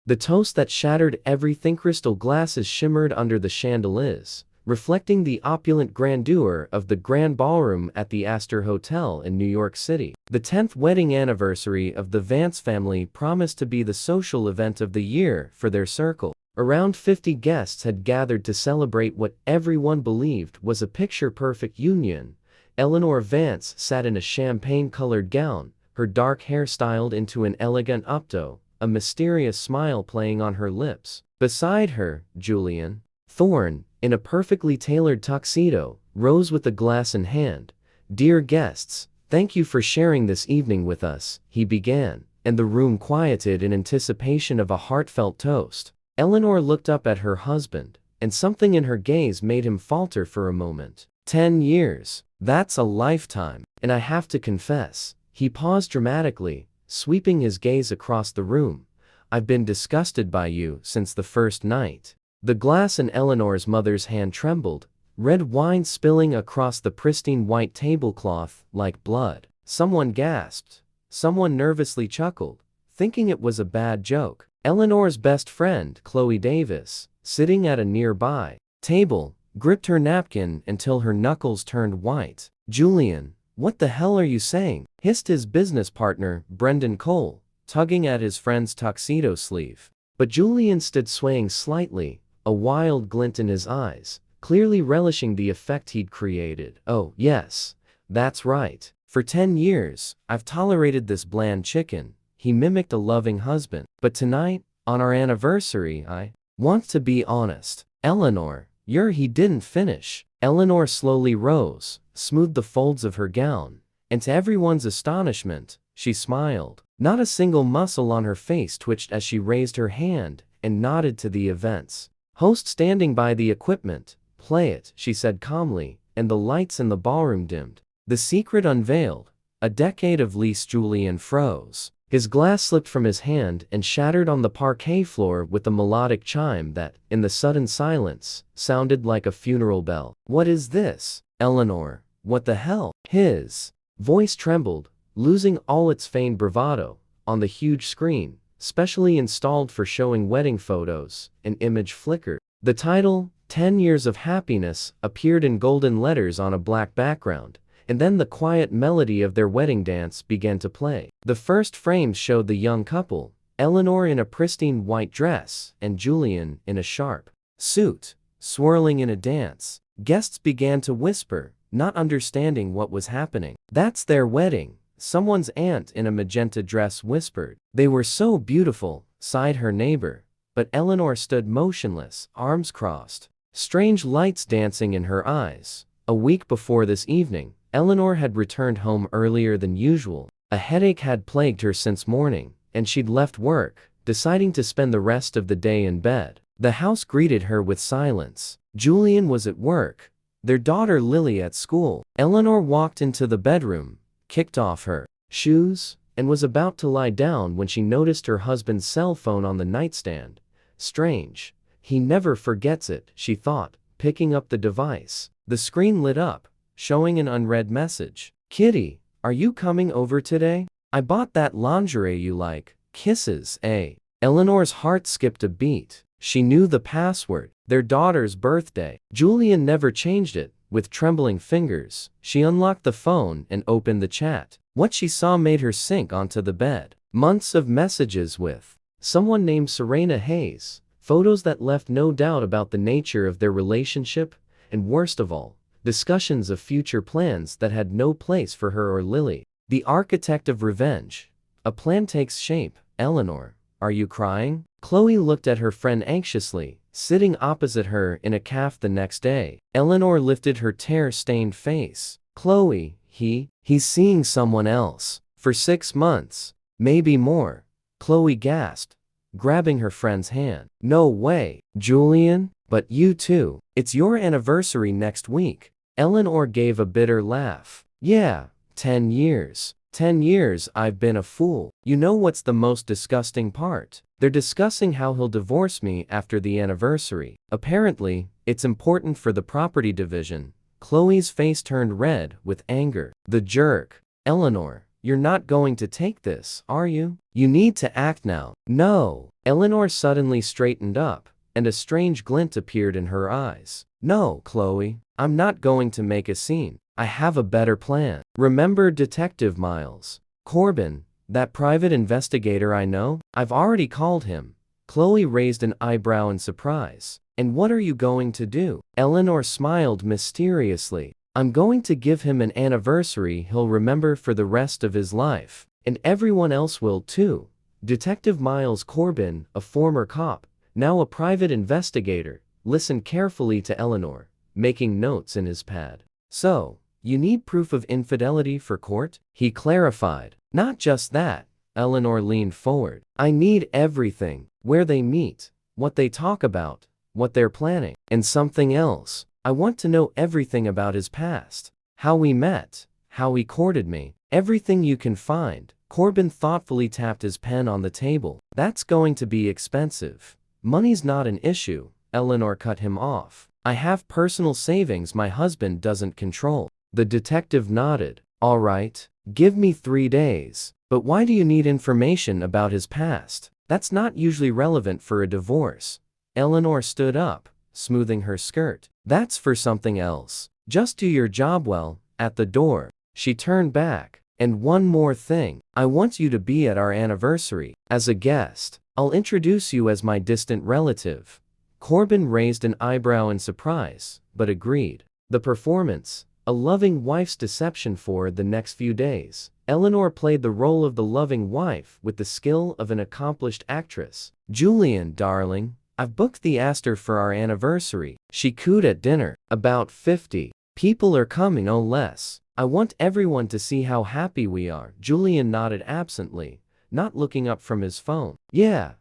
The toast that shattered everything. Crystal glasses shimmered under the chandeliers, reflecting the opulent grandeur of the Grand Ballroom at the Astor Hotel in New York City. The 10th wedding anniversary of the Vance family promised to be the social event of the year for their circle. Around 50 guests had gathered to celebrate what everyone believed was a picture-perfect union. Eleanor Vance sat in a champagne-colored gown, her dark hair styled into an elegant updo, a mysterious smile playing on her lips. Beside her, Julian Thorne, in a perfectly tailored tuxedo, rose with a glass in hand. "Dear guests, thank you for sharing this evening with us," he began, and the room quieted in anticipation of a heartfelt toast. Eleanor looked up at her husband, and something in her gaze made him falter for a moment. 10 years. That's a lifetime. And I have to confess, he paused dramatically, sweeping his gaze across the room. "I've been disgusted by you since the first night." The glass in Eleanor's mother's hand trembled, red wine spilling across the pristine white tablecloth like blood. Someone gasped. Someone nervously chuckled, thinking it was a bad joke. Eleanor's best friend, Chloe Davis, sitting at a nearby table, gripped her napkin until her knuckles turned white. "Julian, what the hell are you saying?" hissed his business partner, Brendan Cole, tugging at his friend's tuxedo sleeve. But Julian stood swaying slightly, a wild glint in his eyes, clearly relishing the effect he'd created. "Oh, yes, that's right. For 10 years, I've tolerated this bland chicken," he mimicked a loving husband. "But tonight, on our anniversary, I want to be honest." "Eleanor, he didn't finish." Eleanor slowly rose, smoothed the folds of her gown, and to everyone's astonishment, she smiled. Not a single muscle on her face twitched as she raised her hand and nodded to the events host standing by the equipment. "Play it," she said calmly, and the lights in the ballroom dimmed. The secret unveiled. A decade of Deceit. Julian froze. His glass slipped from his hand and shattered on the parquet floor with a melodic chime that, in the sudden silence, sounded like a funeral bell. "What is this, Eleanor? What the hell?" His voice trembled, losing all its feigned bravado. On the huge screen, specially installed for showing wedding photos, an image flickered. The title, 10 Years of Happiness, appeared in golden letters on a black background, and then the quiet melody of their wedding dance began to play. The first frames showed the young couple, Eleanor in a pristine white dress and Julian in a sharp suit, swirling in a dance. Guests began to whisper, not understanding what was happening. "That's their wedding," someone's aunt in a magenta dress whispered. "They were so beautiful," sighed her neighbor, but Eleanor stood motionless, arms crossed, strange lights dancing in her eyes. A week before this evening, Eleanor had returned home earlier than usual. A headache had plagued her since morning, and she'd left work, deciding to spend the rest of the day in bed. The house greeted her with silence. Julian was at work, their daughter Lily at school. Eleanor walked into the bedroom, kicked off her shoes, and was about to lie down when she noticed her husband's cell phone on the nightstand. Strange. He never forgets it, she thought, picking up the device. The screen lit up, showing an unread message. "Kitty, are you coming over today? I bought that lingerie you like. Kisses, eh?" Eleanor's heart skipped a beat. She knew the password, their daughter's birthday. Julian never changed it. With trembling fingers, she unlocked the phone and opened the chat. What she saw made her sink onto the bed. Months of messages with someone named Serena Hayes, photos that left no doubt about the nature of their relationship, and worst of all, discussions of future plans that had no place for her or Lily. The architect of revenge. A plan takes shape. "Eleanor, are you crying?" Chloe looked at her friend anxiously, sitting opposite her in a cafe the next day. Eleanor lifted her tear-stained face. "Chloe, he's seeing someone else. For 6 months. Maybe more." Chloe gasped, grabbing her friend's hand. "No way, Julian, but you too. It's your anniversary next week." Eleanor gave a bitter laugh. "Yeah, 10 years. 10 years I've been a fool." "You know what's the most disgusting part? They're discussing how he'll divorce me after the anniversary. Apparently, it's important for the property division." Chloe's face turned red with anger. "The jerk. Eleanor, you're not going to take this, are you? You need to act now." "No." Eleanor suddenly straightened up, and a strange glint appeared in her eyes. No, Chloe, I'm not going to make a scene. I have a better plan. Remember Detective Miles Corbin, that private investigator I know? I've already called him. Chloe raised an eyebrow in surprise. And what are you going to do? Eleanor smiled mysteriously. I'm going to give him an anniversary he'll remember for the rest of his life. And everyone else will too. Detective Miles Corbin, a former cop, now a private investigator, listened carefully to Eleanor, making notes in his pad. So, you need proof of infidelity for court? He clarified. Not just that. Eleanor leaned forward. I need everything. Where they meet, what they talk about, what they're planning, and something else. I want to know everything about his past. How we met, how he courted me, everything you can find. Corbin thoughtfully tapped his pen on the table. That's going to be expensive. Money's not an issue. Eleanor cut him off. I have personal savings my husband doesn't control. The detective nodded. All right, give me 3 days. But why do you need information about his past? That's not usually relevant for a divorce. Eleanor stood up, smoothing her skirt. That's for something else. Just do your job well. At the door, she turned back. And one more thing. I want you to be at our anniversary. As a guest, I'll introduce you as my distant relative. Corbin raised an eyebrow in surprise, but agreed. The performance, a loving wife's deception. For the next few days, Eleanor played the role of the loving wife with the skill of an accomplished actress. Julian, darling, I've booked the Astor for our anniversary. She cooed at dinner. About 50 people are coming, oh less. I want everyone to see how happy we are. Julian nodded absently, not looking up from his phone. Yeah,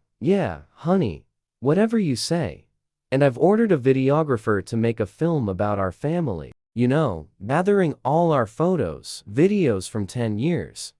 honey. Whatever you say. And I've ordered a videographer to make a film about our family. You know, gathering all our photos, videos from 10 years.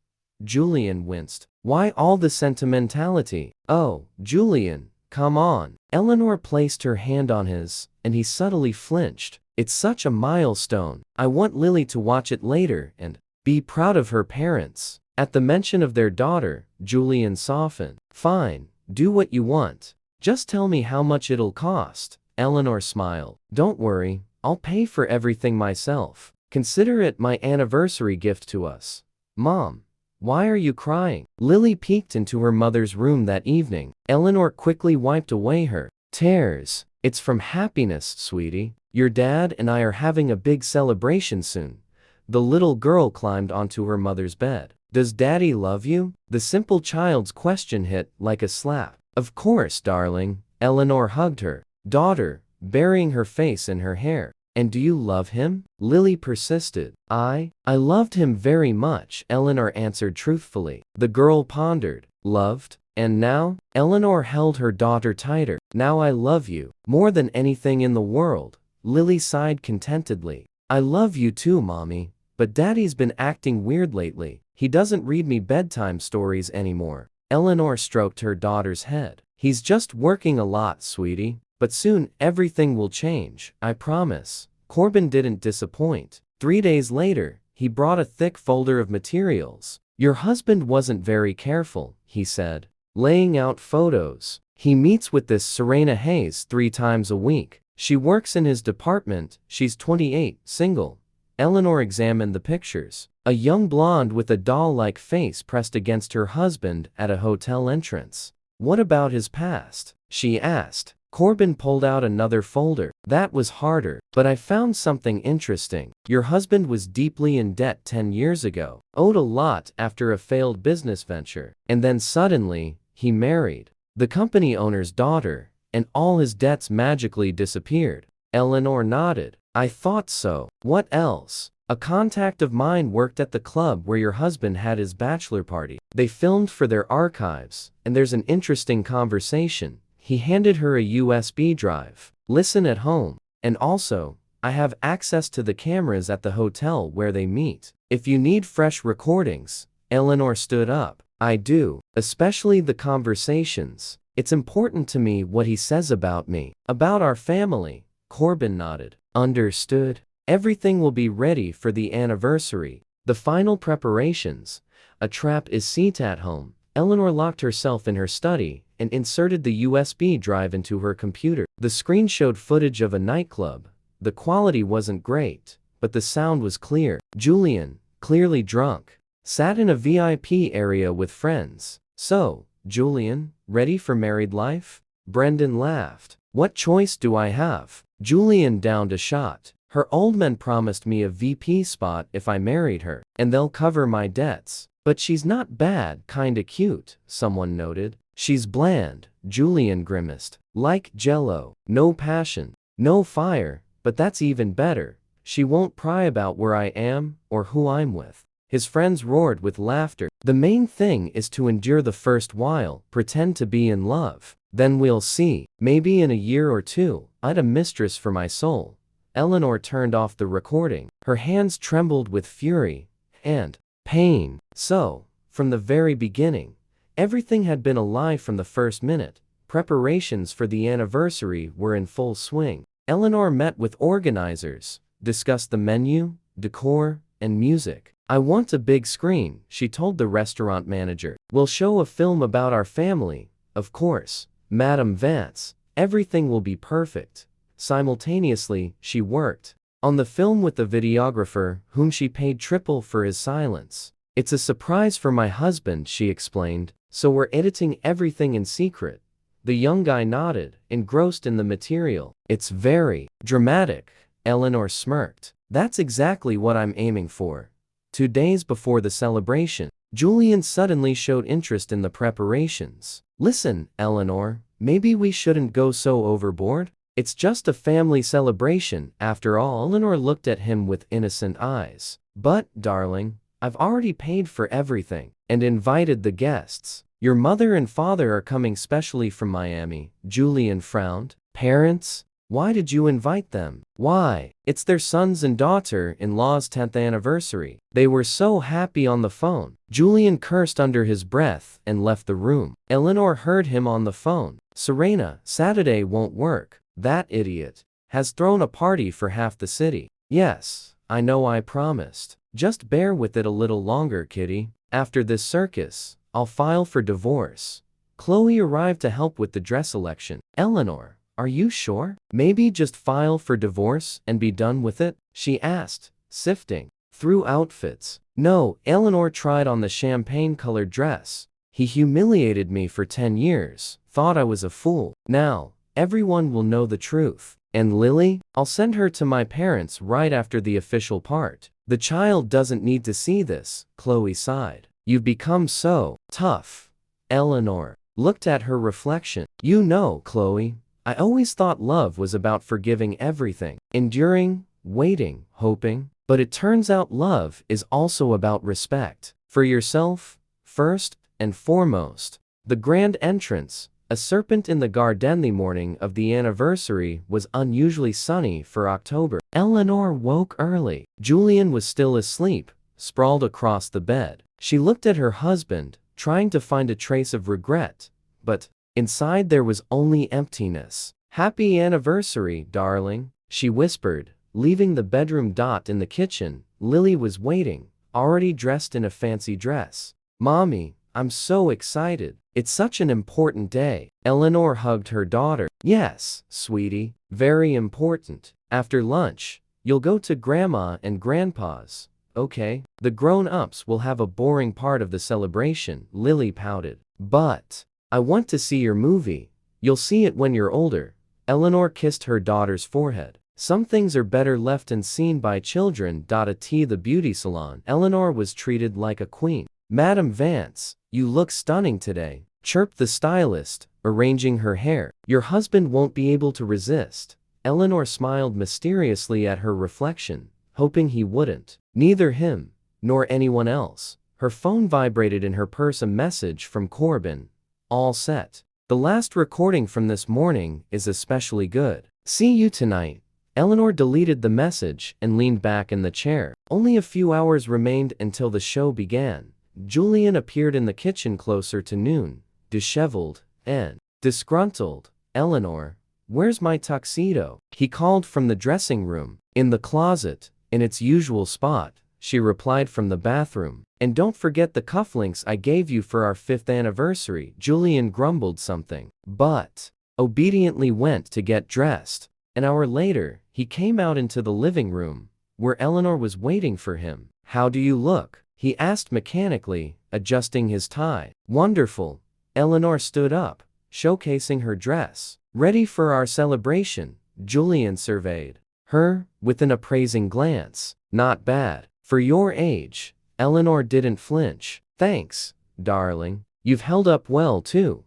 Julian winced. Why all the sentimentality? Oh, Julian, come on. Eleanor placed her hand on his, and he subtly flinched. It's such a milestone. I want Lily to watch it later and be proud of her parents. At the mention of their daughter, Julian softened. Fine, do what you want. Just tell me how much it'll cost. Eleanor smiled. Don't worry, I'll pay for everything myself. Consider it my anniversary gift to us. Mom, why are you crying? Lily peeked into her mother's room that evening. Eleanor quickly wiped away her tears. It's from happiness, sweetie. Your dad and I are having a big celebration soon. The little girl climbed onto her mother's bed. Does Daddy love you? The simple child's question hit like a slap. Of course, darling. Eleanor hugged her daughter, burying her face in her hair. And do you love him? Lily persisted. I loved him very much, Eleanor answered truthfully. The girl pondered. Loved? And now? Eleanor held her daughter tighter. Now I love you more than anything in the world. Lily sighed contentedly. I love you too, Mommy. But Daddy's been acting weird lately. He doesn't read me bedtime stories anymore. Eleanor stroked her daughter's head. He's just working a lot, sweetie. But soon everything will change, I promise. Corbin didn't disappoint. 3 days later, he brought a thick folder of materials. Your husband wasn't very careful, he said. Laying out photos. He meets with this Serena Hayes 3 times a week. She works in his department. She's 28, single. Eleanor examined the pictures. A young blonde with a doll-like face pressed against her husband at a hotel entrance. What about his past? She asked. Corbin pulled out another folder. That was harder, but I found something interesting. Your husband was deeply in debt 10 years ago, owed a lot after a failed business venture, and then suddenly, he married the company owner's daughter, and all his debts magically disappeared. Eleanor nodded. I thought so. What else? A contact of mine worked at the club where your husband had his bachelor party. They filmed for their archives, and there's an interesting conversation. He handed her a USB drive. Listen at home. And also, I have access to the cameras at the hotel where they meet. If you need fresh recordings. Eleanor stood up. I do, especially the conversations. It's important to me what he says about me, about our family. Corbin nodded. Understood. Everything will be ready for the anniversary. The final preparations. A trap is set at home. Eleanor locked herself in her study and inserted the USB drive into her computer. The screen showed footage of a nightclub. The quality wasn't great, but the sound was clear. Julian, clearly drunk, sat in a VIP area with friends. "So, Julian, ready for married life?" Brendan laughed. "What choice do I have?" Julian downed a shot. "Her old man promised me a VP spot if I married her, and they'll cover my debts. But she's not bad, kinda cute," someone noted. "She's bland," Julian grimaced. "Like Jell-O. No passion, no fire, but that's even better. She won't pry about where I am or who I'm with." His friends roared with laughter. "The main thing is to endure the first while, pretend to be in love. Then we'll see. Maybe in a year or two, I'd a mistress for my soul." Eleanor turned off the recording. Her hands trembled with fury and pain. So, from the very beginning, everything had been a lie from the first minute. Preparations for the anniversary were in full swing. Eleanor met with organizers, discussed the menu, decor, and music. "I want a big screen," she told the restaurant manager. "We'll show a film about our family, of course. Madam Vance, everything will be perfect." Simultaneously, she worked on the film with the videographer, whom she paid triple for his silence. "It's a surprise for my husband," she explained, "so we're editing everything in secret." The young guy nodded, engrossed in the material. "It's very dramatic," Eleanor smirked. "That's exactly what I'm aiming for." 2 days before the celebration, Julian suddenly showed interest in the preparations. "Listen, Eleanor, maybe we shouldn't go so overboard? It's just a family celebration, after all." Eleanor looked at him with innocent eyes. "But, darling, I've already paid for everything and invited the guests. Your mother and father are coming specially from Miami." Julian frowned. "Parents? Why did you invite them?" "Why, it's their sons and daughter-in-law's 10th anniversary. They were so happy on the phone." Julian cursed under his breath and left the room. Eleanor heard him on the phone. "Serena, Saturday won't work. That idiot has thrown a party for half the city." "Yes, I know, I promised. Just bear with it a little longer, kitty. After this circus, I'll file for divorce." Chloe arrived to help with the dress selection. "Eleanor, are you sure? Maybe just file for divorce and be done with it?" she asked, sifting through outfits. "No." Eleanor tried on the champagne-colored dress. "He humiliated me for 10 years, thought I was a fool. Now, everyone will know the truth. And Lily? I'll send her to my parents right after the official part." "The child doesn't need to see this," Chloe sighed. "You've become so tough." Eleanor looked at her reflection. "You know, Chloe, I always thought love was about forgiving everything, enduring, waiting, hoping. But it turns out love is also about respect. For yourself, first and foremost." The grand entrance, a serpent in the garden. The morning of the anniversary was unusually sunny for October. Eleanor woke early. Julian was still asleep, sprawled across the bed. She looked at her husband, trying to find a trace of regret, but inside there was only emptiness. "Happy anniversary, darling," she whispered, leaving the bedroom. In the kitchen, Lily was waiting, already dressed in a fancy dress. "Mommy, I'm so excited. It's such an important day." Eleanor hugged her daughter. "Yes, sweetie, very important. After lunch, you'll go to Grandma and Grandpa's, okay? The grown-ups will have a boring part of the celebration," Lily pouted. "But I want to see your movie. You'll see it when you're older." Eleanor kissed her daughter's forehead. "Some things are better left unseen by children." At the beauty salon, Eleanor was treated like a queen. "Madam Vance, you look stunning today," chirped the stylist, arranging her hair. "Your husband won't be able to resist." Eleanor smiled mysteriously at her reflection, hoping he wouldn't. Neither him, nor anyone else. Her phone vibrated in her purse. A message from Corbin. "All set. The last recording from this morning is especially good. See you tonight." Eleanor deleted the message and leaned back in the chair. Only a few hours remained until the show began. Julian appeared in the kitchen closer to noon, disheveled and disgruntled. "Eleanor, where's my tuxedo?" he called from the dressing room. "In the closet, in its usual spot." she replied from the bathroom. And don't forget the cufflinks I gave you for our 5th anniversary. Julian grumbled something, but obediently went to get dressed. An hour later, he came out into the living room, where Eleanor was waiting for him. How do you look? He asked mechanically, adjusting his tie. Wonderful. Eleanor stood up, showcasing her dress. Ready for our celebration, Julian surveyed her, with an appraising glance. Not bad. For your age. Eleanor didn't flinch. Thanks, darling. You've held up well too.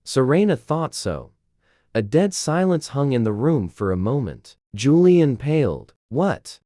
Serena thought so. A dead silence hung in the room for a moment. Julian paled. What?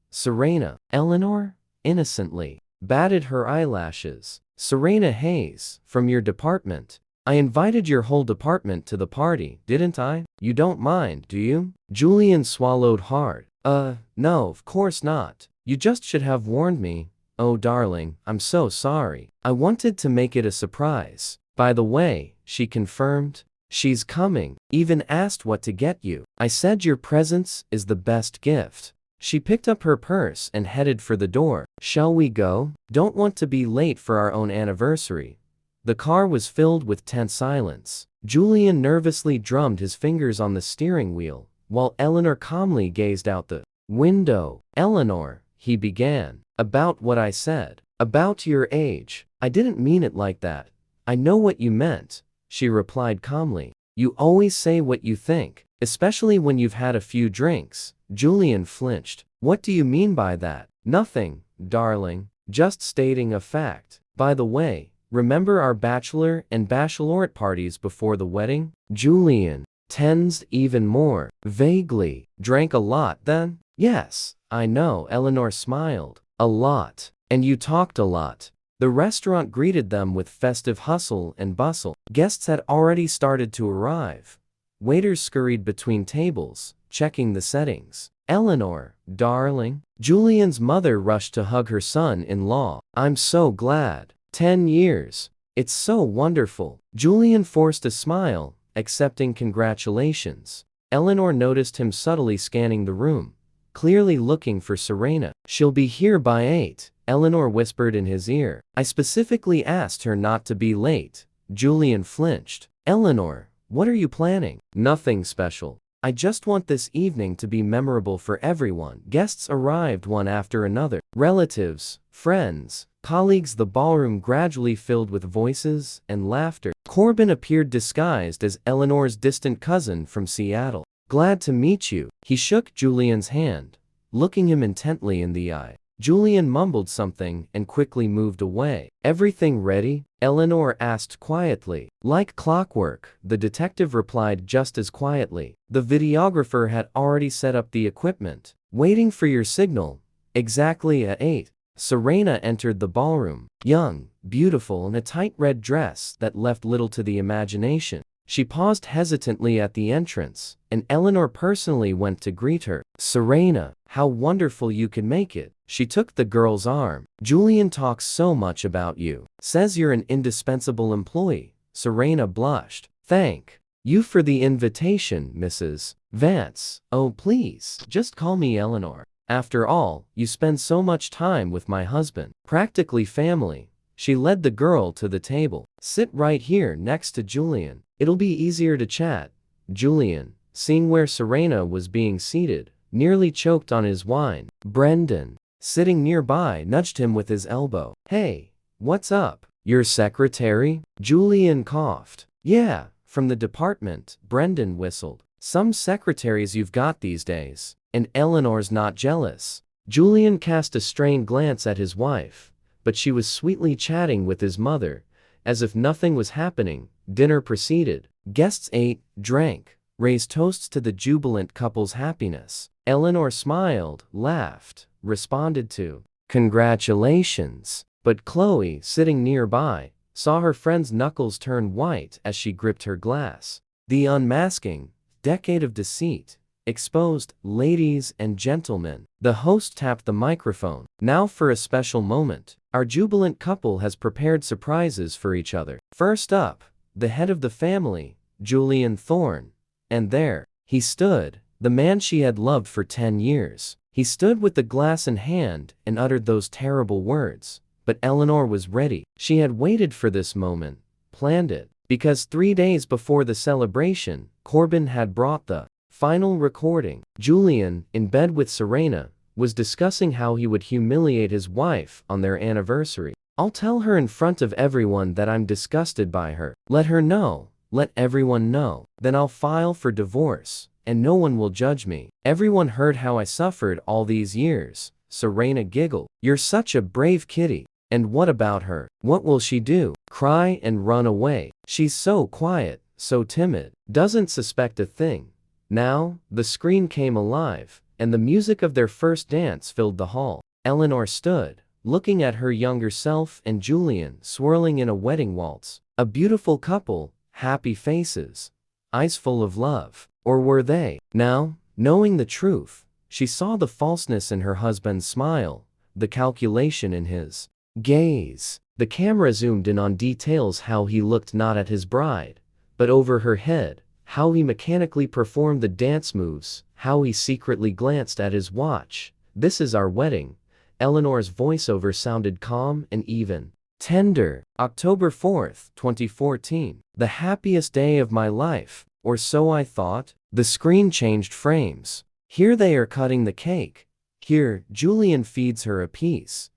Serena. Eleanor, innocently, batted her eyelashes. Serena Hayes, from your department. I invited your whole department to the party, didn't I? You don't mind, do you? Julian swallowed hard. No, of course not. You just should have warned me. Oh darling, I'm so sorry. I wanted to make it a surprise. By the way, she confirmed. She's coming. Even asked what to get you. I said your presence is the best gift. She picked up her purse and headed for the door. Shall we go? Don't want to be late for our own anniversary. The car was filled with tense silence. Julian nervously drummed his fingers on the steering wheel, while Eleanor calmly gazed out the window. Eleanor, he began. About what I said. About your age. I didn't mean it like that. I know what you meant, she replied calmly. You always say what you think, especially when you've had a few drinks. Julian flinched. What do you mean by that? Nothing, darling. Just stating a fact. By the way, remember our bachelor and bachelorette parties before the wedding? Julian tensed even more. Vaguely. Drank a lot then? Yes, I know. Eleanor smiled. A lot. And you talked a lot. The restaurant greeted them with festive hustle and bustle. Guests had already started to arrive. Waiters scurried between tables, checking the settings. Eleanor, darling. Julian's mother rushed to hug her son-in-law. I'm so glad. 10 years. It's so wonderful. Julian forced a smile, accepting congratulations. Eleanor noticed him subtly scanning the room, clearly looking for Serena. She'll be here by 8, Eleanor whispered in his ear. I specifically asked her not to be late. Julian flinched. Eleanor, what are you planning? Nothing special. I just want this evening to be memorable for everyone. Guests arrived one after another. Relatives, friends, colleagues. The ballroom gradually filled with voices and laughter. Corbin appeared disguised as Eleanor's distant cousin from Seattle. Glad to meet you. He shook Julian's hand, looking him intently in the eye. Julian mumbled something and quickly moved away. Everything ready? Eleanor asked quietly. Like clockwork, the detective replied just as quietly. The videographer had already set up the equipment, waiting for your signal. Exactly at 8. Serena entered the ballroom, young, beautiful in a tight red dress that left little to the imagination. She paused hesitantly at the entrance, and Eleanor personally went to greet her. Serena, how wonderful you can make it. She took the girl's arm. Julian talks so much about you. Says you're an indispensable employee. Serena blushed. Thank you for the invitation, Mrs. Vance. Oh please, just call me Eleanor. After all, you spend so much time with my husband. Practically family. She led the girl to the table. Sit right here next to Julian. It'll be easier to chat. Julian, seeing where Serena was being seated, nearly choked on his wine. Brendan, sitting nearby, nudged him with his elbow. Hey, what's up? Your secretary? Julian coughed. Yeah, from the department. Brendan whistled. Some secretaries you've got these days. And Eleanor's not jealous. Julian cast a strained glance at his wife, but she was sweetly chatting with his mother, as if nothing was happening. Dinner proceeded. Guests ate, drank, raised toasts to the jubilant couple's happiness. Eleanor smiled, laughed, responded to congratulations. But Chloe, sitting nearby, saw her friend's knuckles turn white as she gripped her glass. The Unmasking, Decade of Deceit, exposed. Ladies and gentlemen. The host tapped the microphone. Now for a special moment. Our jubilant couple has prepared surprises for each other. First up, the head of the family, Julian Thorne. And there he stood, the man she had loved for 10 years. He stood with the glass in hand and uttered those terrible words. But Eleanor was ready. She had waited for this moment, planned it. Because 3 days before the celebration, Corbin had brought the final recording. Julian, in bed with Serena, was discussing how he would humiliate his wife on their anniversary. I'll tell her in front of everyone that I'm disgusted by her. Let her know. Let everyone know. Then I'll file for divorce, and no one will judge me. Everyone heard how I suffered all these years. Serena giggled. You're such a brave kitty. And what about her? What will she do? Cry and run away? She's so quiet, so timid. Doesn't suspect a thing. Now, the screen came alive, and the music of their first dance filled the hall. Eleanor stood, looking at her younger self and Julian swirling in a wedding waltz. A beautiful couple, happy faces, eyes full of love. Or were they? Now, knowing the truth, she saw the falseness in her husband's smile, the calculation in his gaze. The camera zoomed in on details: how he looked not at his bride, but over her head, how he mechanically performed the dance moves, how he secretly glanced at his watch. This is our wedding. Eleanor's voiceover sounded calm and even tender. October 4th, 2014. The happiest day of my life, or so I thought. The screen changed frames. Here they are cutting the cake. Here, Julian feeds her a piece.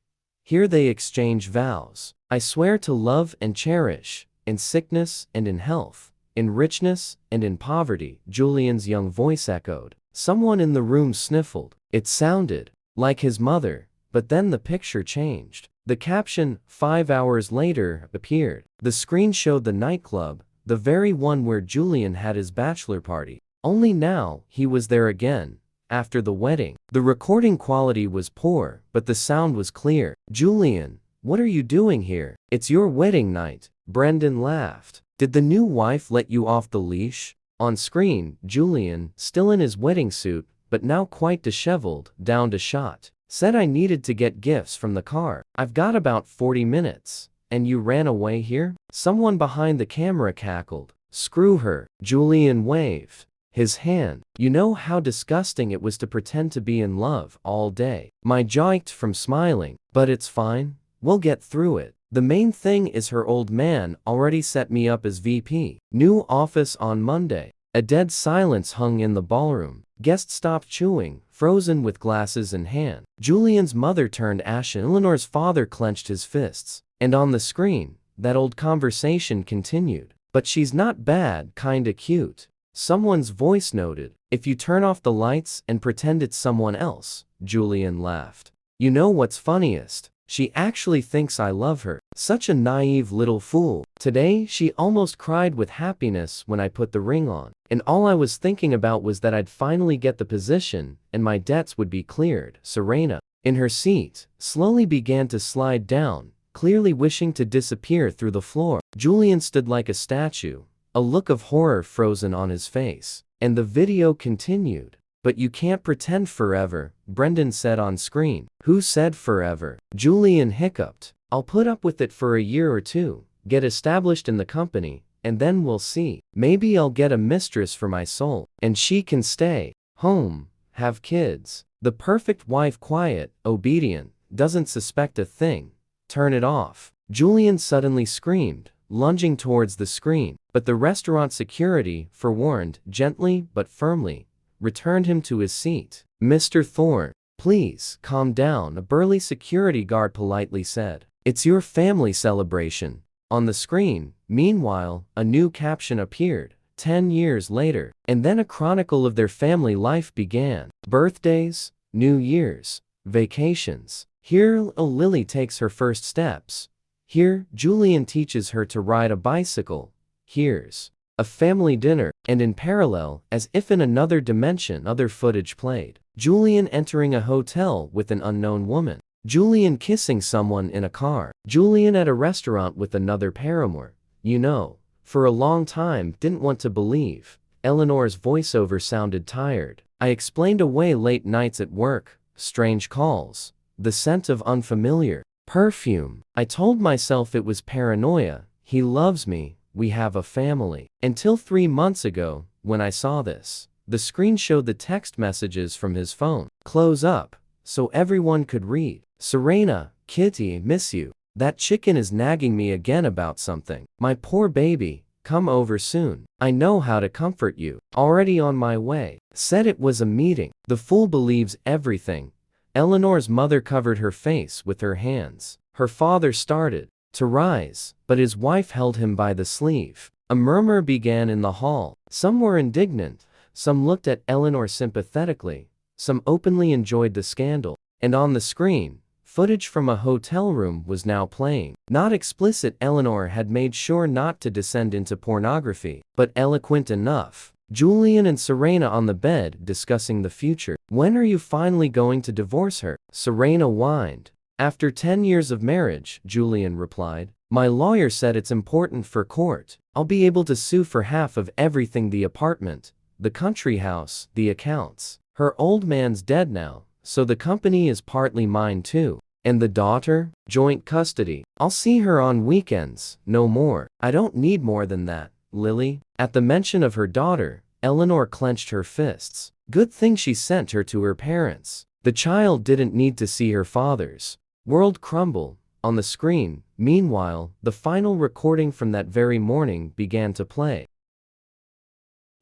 Here they exchange vows. I swear to love and cherish, in sickness and in health, in richness and in poverty, Julian's young voice echoed. Someone in the room sniffled. It sounded like his mother, but then the picture changed. The caption, 5 hours later, appeared. The screen showed the nightclub, the very one where Julian had his bachelor party. Only now, he was there again. After the wedding. The recording quality was poor, but the sound was clear. Julian, what are you doing here? It's your wedding night. Brendan laughed. Did the new wife let you off the leash? On screen, Julian, still in his wedding suit, but now quite disheveled, downed a shot. Said I needed to get gifts from the car. I've got about 40 minutes. And you ran away here? Someone behind the camera cackled. Screw her. Julian waved his hand. You know how disgusting it was to pretend to be in love all day. My jaw ached from smiling. But it's fine. We'll get through it. The main thing is her old man already set me up as VP. New office on Monday. A dead silence hung in the ballroom. Guests stopped chewing, frozen with glasses in hand. Julian's mother turned ashen. Eleanor's father clenched his fists. And on the screen, that old conversation continued. But she's not bad, kinda cute. Someone's voice noted. If you turn off the lights and pretend it's someone else, Julian laughed. You know what's funniest? She actually thinks I love her. Such a naive little fool. Today, she almost cried with happiness when I put the ring on. And all I was thinking about was that I'd finally get the position, and my debts would be cleared. Serena, in her seat, slowly began to slide down, clearly wishing to disappear through the floor. Julian stood like a statue, a look of horror frozen on his face. And the video continued. But you can't pretend forever, Brendan said on screen. Who said forever? Julian hiccuped. I'll put up with it for a year or two, get established in the company, and then we'll see. Maybe I'll get a mistress for my soul, and she can stay home, have kids. The perfect wife, quiet, obedient, doesn't suspect a thing. Turn it off. Julian suddenly screamed, lunging towards the screen. But the restaurant security, forewarned, gently but firmly, returned him to his seat. Mr. Thorne, please, calm down, a burly security guard politely said. It's your family celebration. On the screen, meanwhile, a new caption appeared. 10 years later, and then a chronicle of their family life began. Birthdays, New Year's, vacations. Here, Lily takes her first steps. Here, Julian teaches her to ride a bicycle. Here's a family dinner, and in parallel, as if in another dimension, other footage played. Julian entering a hotel with an unknown woman. Julian kissing someone in a car. Julian at a restaurant with another paramour. You know, for a long time, didn't want to believe. Eleanor's voiceover sounded tired. I explained away late nights at work, strange calls, the scent of unfamiliar perfume. I told myself it was paranoia. He loves me. We have a family. Until 3 months ago, when I saw this. The screen showed the text messages from his phone. Close up, so everyone could read. Serena, Kitty, miss you. That chicken is nagging me again about something. My poor baby, come over soon. I know how to comfort you. Already on my way. Said it was a meeting. The fool believes everything. Eleanor's mother covered her face with her hands. Her father started to rise, but his wife held him by the sleeve. A murmur began in the hall. Some were indignant, some looked at Eleanor sympathetically, some openly enjoyed the scandal. And on the screen, footage from a hotel room was now playing. Not explicit. Eleanor had made sure not to descend into pornography, but eloquent enough. Julian and Serena on the bed discussing the future. When are you finally going to divorce her? Serena whined. After 10 years of marriage, Julian replied. My lawyer said it's important for court. I'll be able to sue for half of everything: the apartment, the country house, the accounts. Her old man's dead now, so the company is partly mine too. And the daughter? Joint custody. I'll see her on weekends, no more. I don't need more than that, Lily. At the mention of her daughter, Eleanor clenched her fists. Good thing she sent her to her parents. The child didn't need to see her father's world crumble. On the screen, meanwhile, the final recording from that very morning began to play.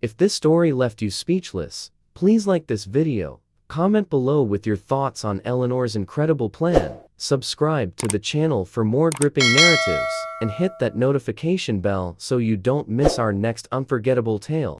If this story left you speechless, please like this video, comment below with your thoughts on Eleanor's incredible plan, subscribe to the channel for more gripping narratives, and hit that notification bell so you don't miss our next unforgettable tale.